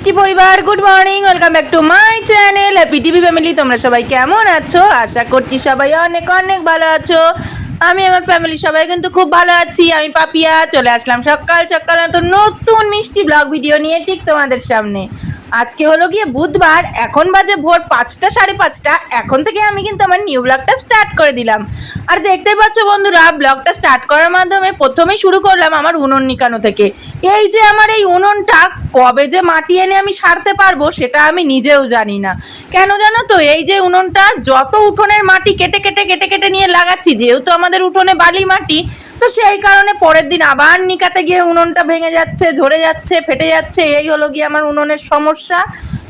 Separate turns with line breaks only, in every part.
মিষ্টি পরিবার good morning, welcome back to my channel happy TV family. তোমরা সবাই কেমন আছো? আশা করছি সবাই অনেক অনেক ভালো আছো। আমি আমার ফ্যামিলি সবাই কিন্তু খুব ভালো আছি। আমি পাপিয়া চলে আসলাম সকাল সকাল নতুন মিষ্টি ব্লগ ভিডিও নিয়ে ঠিক তোমাদের সামনে। আজকে হলো গিয়ে বুধবার, এখন বাজে ভোর 5টা 5:30। এখন থেকে আমি কিন্তু আমার নিউ ব্লগটা স্টার্ট করে দিলাম। আর দেখতে পাচ্ছ বন্ধুরা, ব্লগটা স্টার্ট করার মাধ্যমে প্রথমেই শুরু করলাম আমার উনুন নিকানো থেকে। এই যে আমার এই উনুনটা কবে যে মাটি এনে আমি সারতে পারবো সেটা আমি নিজেও জানি না। কেন জানো তো, এই যে উনুনটা যত উঠোনের মাটি কেটে কেটে কেটে কেটে নিয়ে লাগাচ্ছি, যেহেতু আমাদের উঠোনে বালি মাটি, তো সেই কারণে পরের দিন আবার নিকাতে গিয়ে উনুনটা ভেঙে যাচ্ছে, ঝরে যাচ্ছে, ফেটে যাচ্ছে। এই হলো গিয়ে আমার উনুনের সমস্যা।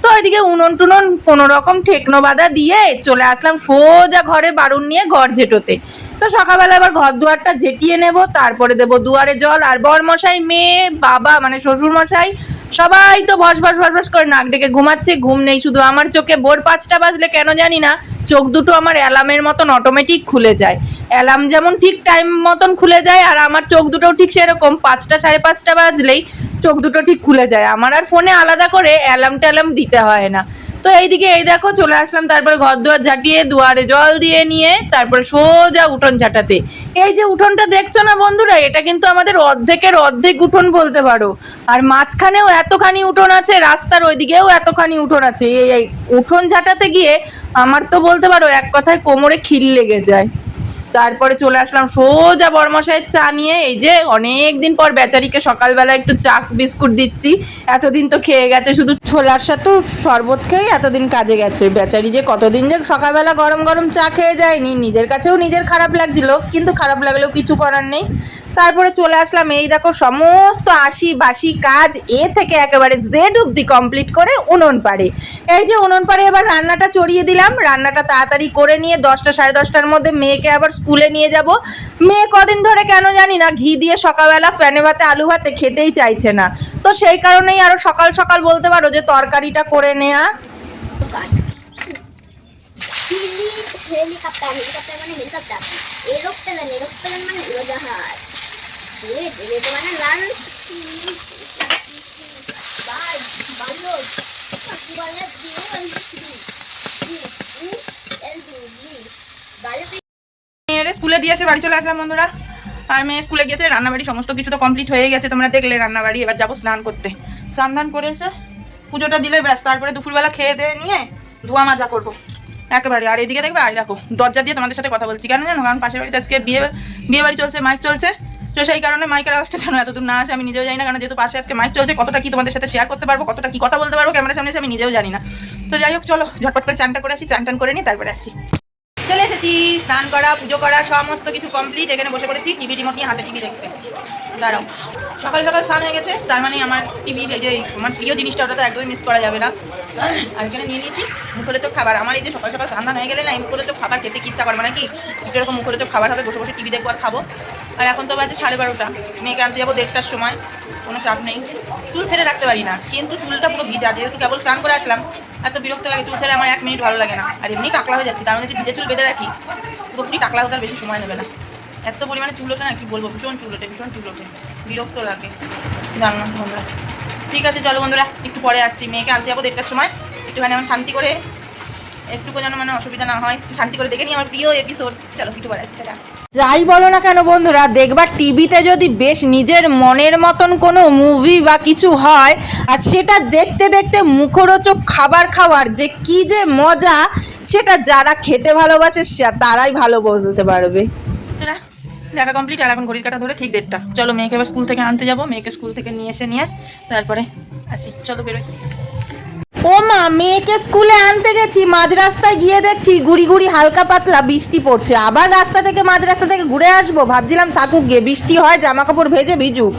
তো ওইদিকে উনুন টুনুন কোনো রকম ঠেকনো বাঁধা দিয়ে চলে আসলাম সোজা ঘরে বারুন নিয়ে ঘর ঝেঁটোতে। তো সকালবেলা এবার ঘর দুয়ারটা ঝেঁটিয়ে নেব, তারপরে দেবো দুয়ারে জল। আর বর মশাই, মেয়ে, বাবা মানে শ্বশুর মশাই সবাই তো ভস ভস ভস ভস করে নাক ডেকে ঘুমাচ্ছে। ঘুম নেই শুধু আমার চোখে। ভোর 5টা বাজলে কেন জানি না চোখ দুটো আমার অ্যালার্মের মতন অটোমেটিক খুলে যায়। অ্যালার্ম যেমন ঠিক টাইম মতন খুলে যায়, আর আমার চোখ দুটোও ঠিক সেরকম 5টা 5:30 বাজলেই চোখ দুটো ঠিক খুলে যায়। আমার আর ফোনে আলাদা করে অ্যালার্ম ট্যালার্ম দিতে হয় না। তো এইদিকে এই দেখো চলে আসলাম, তারপরে ঘর দুয়ার ঝাঁটিয়ে দুয়ারে জল দিয়ে নিয়ে তারপরে সোজা উঠোন ঝাঁটাতে। এই যে উঠোনটা দেখছো না বন্ধুরা, এটা কিন্তু আমাদের অর্ধেকের অর্ধেক উঠোন বলতে পারো। আর মাঝখানেও এতখানি উঠোন আছে, রাস্তার ওইদিকেও এতখানি উঠোন আছে। এই উঠোন ঝাঁটাতে গিয়ে আমার তো বলতে পারো এক কথায় কোমরে খিল লেগে যায়। তারপরে চলে আসলাম সোজা বরমশাইয়ের চা নিয়ে। এই যে অনেক দিন পর বেচারিকে সকালবেলা একটু চা বিস্কুট দিচ্ছি। এতদিন তো খেয়ে গেছে শুধু ছোলার সাথে শরবত খেয়ে এতদিন কাজে গেছে। বেচারি যে কতদিন যে সকালবেলা গরম গরম চা খেয়ে যায়নি, নিজের কাছেও নিজের খারাপ লাগছিল, কিন্তু খারাপ লাগলেও কিছু করার নেই। তারপরে চলে আসলাম, এই দেখো সমস্ত আশি বাসি কাজ এ থেকে একেবারে জেড অব্দি কমপ্লিট করে উনুন পাড়ে। এই যে উনুন পাড়ে এবার রান্নাটা চড়িয়ে দিলাম। রান্নাটা তাড়াতাড়ি করে নিয়ে 10টা 10:30টার মধ্যে মেয়েকে আবার স্কুলে নিয়ে যাব। মেয়ে কদিন ধরে কেন জানি না ঘি দিয়ে সকালবেলা ফ্যানে ভাতে আলু ভাতে খেতেই চাইছে না। তো সেই কারণেই আরো সকাল সকাল বলতে পারো যে তরকারিটা করে নেয়া।
হেলিকপ্টার হেলিকপ্টার মানে হেলিকপ্টার, এরোপ্লেন এরোপ্লেন মানে উড়োজাহাজ, মানে লাল
স্কুলে দিয়ে এসে বাড়ি চলে আসলাম বন্ধুরা। আর মেয়ে স্কুলে গিয়েছে, রান্নাবাড়ি সমস্ত কিছু তো কমপ্লিট হয়ে গেছে, তোমরা দেখলে রান্নাবাড়ি। এবার যাবো স্নান করতে। স্নান ধান করে এসে পুজোটা দিলে ব্যাস, তারপরে দুপুরবেলা খেয়ে দিয়ে নিয়ে ধোয়া মাজা করবো একেবারে। আর এদিকে দেখবে, আই দেখো দরজা দিয়ে তোমাদের সাথে কথা বলছি কেন জানো, কারণ পাশের বাড়িতে আজকে বিয়ে বাড়ি চলছে, মাইক চলছে। তো সেই কারণে মাইকের আওয়াজটা যেন এতদূর না আসে আমি নিজেও জানি না, কারণ যেহেতু পাশে আজকে মাইক চলছে, কতটা কি তোমাদের সাথে শেয়ার করতে পারবো, কতটা কি কথা বলতে পারবো ক্যামেরার সামনে এসে আমি নিজেও জানি না। তো যাই হোক, চলো ঝটপট করে চানটা করে আসি, চান টান করে নিই তারপরে আসছি। চলে এসেছি, স্নান করা পুজো করা সমস্ত কিছু কমপ্লিট। এখানে বসে পড়েছি টিভি রিমোট নিয়ে, হাতে টিভি দেখতে। দাঁড়াও, সকাল সকাল স্নান হয়ে গেছে, তার মানে আমার টিভির এই যে আমার প্রিয় জিনিসটা, ওটা তো একদমই মিস করা যাবে না। আর এখানে নিয়ে নিয়েছি মুখরোচক খাবার। আমার এই যে সকাল সকাল স্নান হয়ে গেলে না, এই মুখরোচক খাবার খেতে কি ইচ্ছা করে, মানে কি একটু এরকম মুখরোচক খাবার হবে, বসে বসে টিভি দেখবো আর খাবো। আর এখন তো বাজে 12:30, মেয়েকে আনতে যাবো 1টার সময়। কোনো চাপ নেই, চুল ছেড়ে রাখতে পারি না, কিন্তু চুলটা পুরো ভিজা, যেহেতু কেবল স্নান করে আসলাম। এত বিরক্ত লাগে, চুল ছেড়ে আমার 1 মিনিট ভালো লাগে না। আর এমনি টাকলা হয়ে যাচ্ছি, তার মধ্যে যদি ভিজে চুল বেঁধে রাখি পুরোপুরি টাকলা হতে আর বেশি সময় নেবে না। এত পরিমাণে চুল ওঠে না, কি বলবো, ভীষণ চুল ওঠে, ভীষণ চুল ওঠে, বিরক্ত লাগে, জানো না বন্ধুরা। ঠিক আছে চলো বন্ধুরা, একটু পরে আসছি। মেয়েকে আনতে যাবো 1টার সময়, একটুখানি আমার শান্তি করে, একটুকু যেন মানে অসুবিধা না হয়, একটু শান্তি করে দেখে নিই আমার প্রিয় এপিসোড। চলো একটু পরে আসছি। যাই বলো না কেন বন্ধুরা, দেখবা টিভিতে যদি বেশ নিজের মনের মতন কোনো মুভি বা কিছু হয়, আর সেটা দেখতে দেখতে মুখরোচক খাবার খাওয়ার যে কি যে মজা, সেটা যারা খেতে ভালোবাসে তারাই ভালো বলতে পারবে। দেখা কমপ্লিট, আর এখন ঘড়ির কাঁটা ধরে ঠিক 1:30। চলো মেয়েকে এবার স্কুল থেকে আনতে যাবো, মেয়েকে স্কুল থেকে নিয়ে তারপরে আসি। চলো বেরোই। ও মা, মেয়েকে স্কুলে আনতে গেছি, মাঝ রাস্তায় গিয়ে দেখছি গুড়ি গুড়ি হালকা পাতলা বৃষ্টি পড়ছে। আবার মাঝ রাস্তা থেকে ঘুরে আসবো, ভাবছিলাম থাকুক গিয়ে, বৃষ্টি হয় জামা কাপড় ভেজে ভিজুক,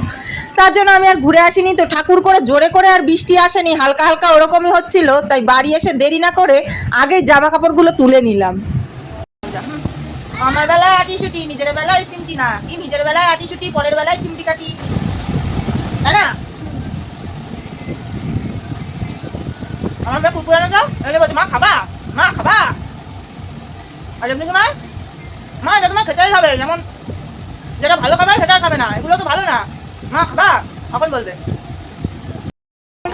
তার জন্য আমি আর ঘুরে আসিনি। তো ঠাকুর করে জোরে করে আর বৃষ্টি আসেনি, হালকা হালকা ওরকমই হচ্ছিল। তাই বাড়ি এসে দেরি না করে আগে জামা কাপড়গুলো তুলে নিলাম। আমার বেলায় আটি ছুটি, নিজের বেলায় চিমটি না, কি নিজের বেলায় আটি ছুটি, পরের বেলায় চিমটি কাটি, তাই না? আমার মেয়ে কুকুরানো যাও, এলে বলছে মা খাবা, মা খাবা। আর এমনি সময় মা এটা তোমার খেতেই হবে, যেমন যেটা ভালো খাবে সেটা খাবে না, এগুলো তো ভালো না, মা খাবা, এখন বলবে।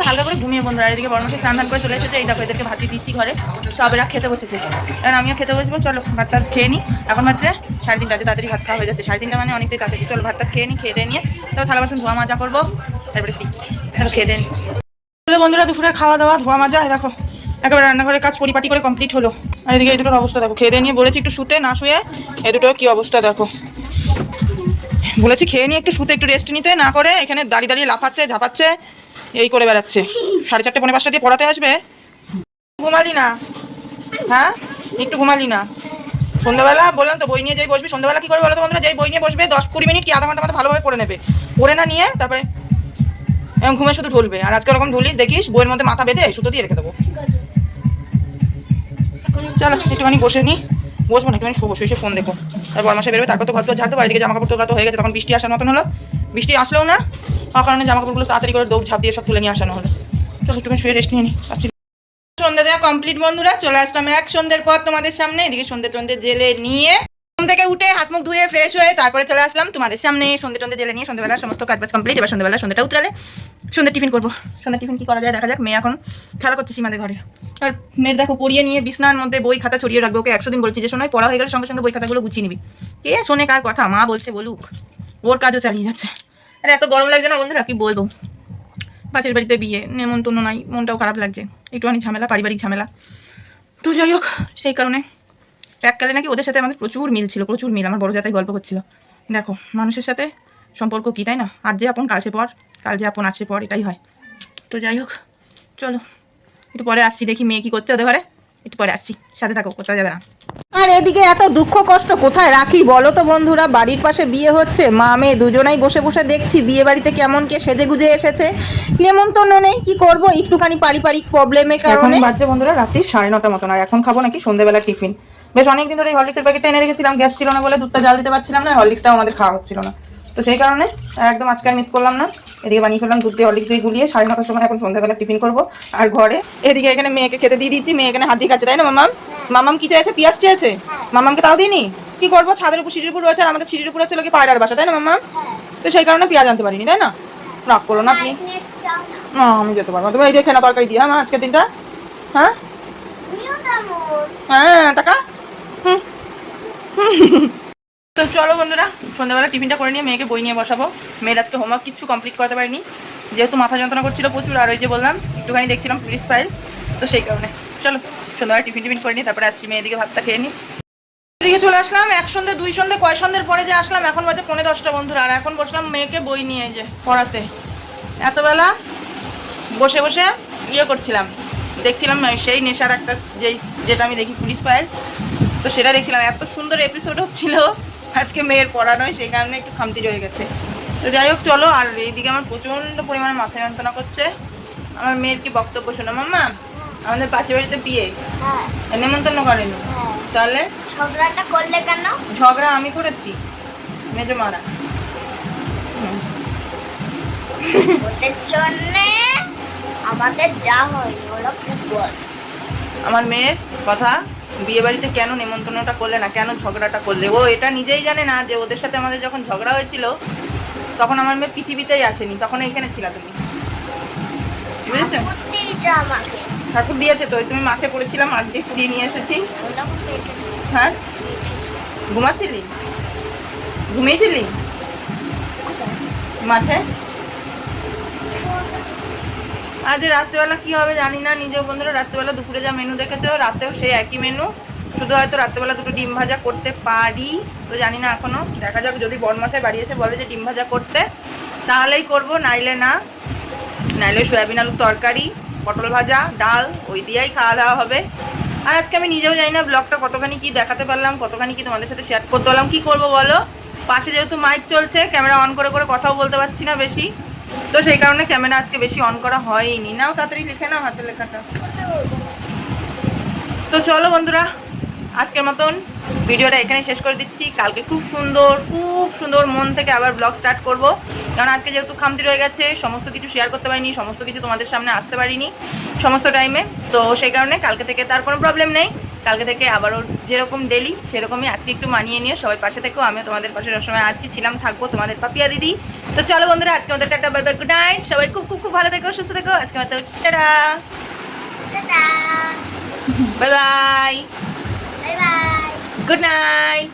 হালকা করে ঘুমিয়ে বন্ধুরা। আর এদিকে বর্মশাই স্নান করে চলে এসেছে। এই দেখো এদেরকে ভাত দিয়ে দিচ্ছি ঘরে, সব এরা খেতে বসেছে। এবার আমিও খেতে বসবো। চলো ভাত টাত খেয়ে নিই। এখন হচ্ছে 3:30, তাড়াতাড়ি ভাত খাওয়া হয়ে যাচ্ছে। 3:30 মানে অনেকটাই তাড়াতাড়ি। চলো ভাত টাত খেয়ে নিই, খেয়ে দিয়ে নিয়ে তারপর থালা বাসন ধোয়া মাজা করবো, তারপরে ফ্রি। চলো খেয়ে দেন বন্ধুরা। দুপুরে খাওয়া দাওয়া ধোয়া মাজা দেখো একেবারে রান্নাঘরের কাজ পরিপাটি করে কমপ্লিট হলো। আর এদিকে এই দুটোর অবস্থা দেখো, খেয়ে দিয়ে নিয়ে বলেছি একটু শুতে, না শুয়ে এই দুটোর কি অবস্থা দেখো। বলেছি খেয়ে নিয়ে একটু শুতে, একটু রেস্ট নিতে, না করে এখানে দাঁড়িয়ে দাঁড়িয়ে লাফাচ্ছে ঝাপাচ্ছে, এই করে বেড়াচ্ছে। 4:30 পৌনে 5টা দিয়ে পড়াতে আসবে, ঘুমালি না? হ্যাঁ একটু ঘুমালি না? সন্ধ্যাবেলা বললাম তো বই নিয়ে যেই বসবি, সন্ধ্যাবেলা কি করবে বলো তো বন্ধুরা, যেই বই নিয়ে বসবে 10-20 মিনিট কি আধা ঘন্টা মতো ভালোভাবে পড়ে নেবে, পড়ে না নিয়ে তারপরে এবং ঘুমে শুধু ঢুলবে। আর আজকে ওরকম ঢুলিস দেখিস বইয়ের মধ্যে মাথা বেঁধে সুতো দিয়ে রেখে দেবো। চলো একটুখানি বসে নি, বসবো না একটুখানি শোবো, শুয়ে ফোন দেখো। তারপর মাসে বেরোবে, তারপর তো ঘর ঝাড়তে পারি। দিকে জামা কাপড় তোলা তো হয়ে গেছে, তখন বৃষ্টি আসার মতন হলো। বৃষ্টি আসলেও না, তার কারণে জামা কাপড়গুলো তাড়াতাড়ি করে দৌড় ঝাঁপ দিয়ে সব তুলে নিয়ে আসানো হলো। চলো একটুখানি শুয়ে রেস্ট নিয়ে নিই। সন্ধ্যা দেওয়া কমপ্লিট বন্ধুরা। চলে আসলাম এক সন্ধ্যের পর তোমাদের সামনে। এদিকে সন্ধ্যে জেলে নিয়ে ঘুম থেকে উঠে হাত মুখ ধুয়ে ফ্রেশ হয়ে তারপরে চলে আসলাম তোমাদের সামনে। সন্ধ্যে জেলে নিয়ে সন্ধ্যেবেলা সমস্ত কাজবাজ কমপ্লিট। এবার সন্ধ্যেবেলা সন্ধ্যাটা উতরালে সন্ধ্যে টিফিন করবো। সন্ধ্যা টিফিন কি করা যায় দেখা যাক। মেয়ে এখন খেলা করছে সীমাদের ঘরে। আর মেয়ের দেখো পড়িয়ে নিয়ে বিছনার মধ্যে বই খাতা ছড়িয়ে রাখবো। ওকে 100 দিন বলছি যে শোনায় পড়া হয়ে গেলে সঙ্গে সঙ্গে বই খাতাগুলো গুছিয়ে নিবি। কে শোনে কার কথা? মা বলছে বলুক, ওর কাজও চালিয়ে যাচ্ছে। আরে এত গরম লাগছে না বন্ধুরা, কি বলবো। পাশের বাড়িতে বিয়ে, নেমন্তন্ন নাই, মনটাও খারাপ লাগছে। একটুখানি ঝামেলা, পারিবারিক ঝামেলা। তো যাই হোক, সেই কারণে এককালে নাকি ওদের সাথে আমাদের প্রচুর মিল ছিল, প্রচুর মিল। আমার বড় জাতাই গল্প করছিল। দেখো মানুষের সাথে সম্পর্ক কী, তাই না? আজ যে আপন কাল সে পর, কাল যে আপন আজ সে পর, এটাই হয়। তো যাই হোক চলো একটু পরে আসছি, দেখি মেয়ে কী করতে ওদের ঘরে। একটু পরে আসছি, সাথে থাকো, কোথাও যাবে না। আর এদিকে এত দুঃখ কষ্ট কোথায় রাখি বলো তো বন্ধুরা। বাড়ির পাশে বিয়ে হচ্ছে, মা মেয়ে দুজনাই বসে বসে দেখছি বিয়ে বাড়িতে কেমন কে সেজে গুজে এসেছে। নেমন্তন্ন নেই, কি করব, একটুখানি পারিবারিক প্রবলেমের কারণে। বাজছে বন্ধুরা রাত্রি 9:30 মতন। আর এখন খাবো নাকি সন্ধ্যেবেলা টিফিন। বেশ অনেকদিন ধরে হরলিক্সের প্যাকেটটা এনে রেখেছিলাম, গ্যাস ছিল না বলে দুধটা জাল দিতে পারছিলাম না, হরলিক্সটাও আমাদের খাওয়া হচ্ছিল না। তো সেই কারণে একদম আজকে আর মিস করলাম না। এদিকে বানিয়ে ফেললাম দুধ দিয়ে হরলিক্স দিয়ে গুলিয়ে 9:30টার সময় এখন সন্ধ্যাবেলা টিফিন করবো। আর ঘরে এদিকে এখানে মেয়েকে খেতে দিয়ে দিচ্ছি। মেয়ে এখানে হাত দিয়ে খাচ্ছে, তাই না মামাম? মামাম কি চেয়েছে? পেঁয়াজ চেয়েছে। মামামকে তাও দিইনি, কি করবো, ছাদের উপর সিঁড়ির উপর রয়েছে, আর আমাদের সিঁড়ির উপরে ছিল কি পায়রার বাসা, তাই না মামাম? তো সেই কারণে পেঁয়াজ আনতে পারিনি, তাই না? রাগ করো না আপনি। না আমি যেতে পারবো, তুমি এই যে খেনা তরকারি দিয়ে। হ্যাঁ আজকের দিনটা, হ্যাঁ হ্যাঁ টাকা। তো চলো বন্ধুরা সন্ধ্যাবেলা টিফিনটা করে নিয়ে মেয়েকে বই নিয়ে বসাবো। মেয়ের আজকে হোমওয়ার্ক কিছু কমপ্লিট করতে পারিনি, যেহেতু মাথা যন্ত্রণা করছিল প্রচুর। আর ওই যে বললাম একটুখানি দেখছিলাম পুলিশ ফাইল, তো সেই কারণে। চলো সন্ধ্যাবেলা টিফিন করে নিই, তারপরে আসছি মেয়ে এদিকে ভাতটা খেয়ে নিই। এদিকে চলে আসলাম 1 সন্ধ্যে 2 সন্ধ্যে, কয় সন্ধ্যের পরে যে আসলাম। এখন বাজে 9:45 বন্ধুরা। আর এখন বসলাম মেয়েকে বই নিয়ে যে পড়াতে। এতবেলা বসে বসে ইয়ে করছিলাম, দেখছিলাম সেই নেশার একটা যেটা আমি দেখি পুলিশ ফাইল, তো সেটা দেখছিলাম। এত সুন্দর এপিসোড হচ্ছিল আজকে মেয়ের পড়ানোয়, সেই কারণে একটু খামতি রয়ে গেছে। তো যাই হোক চলো। আর এইদিকে আমার প্রচণ্ড পরিমাণে মাথা যন্ত্রণা করছে। আমার মেয়ের কি বক্তব্য শোনো মাম্মা? আমাদের পাশের বাড়িতে বিয়ে, নেমন্তন্ন করেনি, তাহলে
ঝগড়াটা করলে কেন?
ঝগড়া আমি করেছি, মেজো মারা।
ওদের জন্যে আমাদের যা হয় ওরা খুব বল।
আমার মেয়ের কথা, বিয়ে বাড়িতে কেন নেমন্তন্নটা করলে না, কেন ঝগড়াটা করলে, ও এটা নিজেই জানে না যে ওদের সাথে আমাদের যখন ঝগড়া হয়েছিল তখন আমার মেয়ে পৃথিবীতেই আসেনি, তখন এখানে ছিল তুমি, বুঝেছো? ঠাকুর দিয়েছে তো, তুমি মাঠে পড়েছিলাম, মাঠ দিয়ে কুড়িয়ে নিয়ে এসেছি। হ্যাঁ ঘুমাচ্ছিলি, ঘুমিয়েছিলি মাঠে। আজ রাত্রেবেলা কি হবে জানি না, নিজেও বন্ধুরা রাত্রেবেলা দুপুরে যা মেনু দেখেছো রাতেও সেই একই মেনু, শুধু হয়তো রাত্রেবেলা 2টো ডিম ভাজা করতে পারি, তো জানি না এখনো, দেখা যাক। যদি বড়মশাই বাড়ি এসে বলে যে ডিম ভাজা করতে তাহলেই করব, নাইলে না। নাইলে সয়াবিন আলুর তরকারি, পটল ভাজা, ডাল, ওই দিয়েই খাওয়া দাওয়া হবে। আর আজকে আমি নিজেও জানি না ব্লগটা কতখানি কি দেখাতে পারলাম, কতখানি কি তোমাদের সাথে শেয়ার করতে পারলাম। কী করবো বলো, পাশে যেহেতু মাইক চলছে, ক্যামেরা অন করে করে কথাও বলতে পারছি না বেশি, তো সেই কারণে ক্যামেরা আজকে বেশি অন করা হয়নি। নাও তাড়াতাড়ি লিখে নাও হাতের লেখাটা। তো চলো বন্ধুরা আজকের মতন ভিডিওটা এখানে শেষ করে দিচ্ছি। কালকে খুব সুন্দর মন থেকে আবার ব্লগ স্টার্ট করব, কারণ আজকে যেহেতু খামতি রয়ে গেছে, সমস্ত কিছু শেয়ার করতে পারিনি, সমস্ত কিছু তোমাদের সামনে আসতে পারিনি সমস্ত টাইমে, তো সেই কারণে কালকে থেকে তার কোনো প্রবলেম নেই। কালকে থেকে আবারও যেরকম ডেলি সেরকমই আজকে একটু মানিয়ে নিয়ে সবাই পাশে থেকো, আমিও তোমাদের পাশে সবসময় আছি, ছিলাম, থাকবো, তোমাদের পাপিয়া দিদি। তো চলো বন্ধুরা, আজকে আমাদের tata, bye bye, good night, সবাই খুব খুব খুব ভালো থেকো, সুস্থ থেকো, আজকে মতো tata,
tata,
bye bye,
bye bye.
Good night.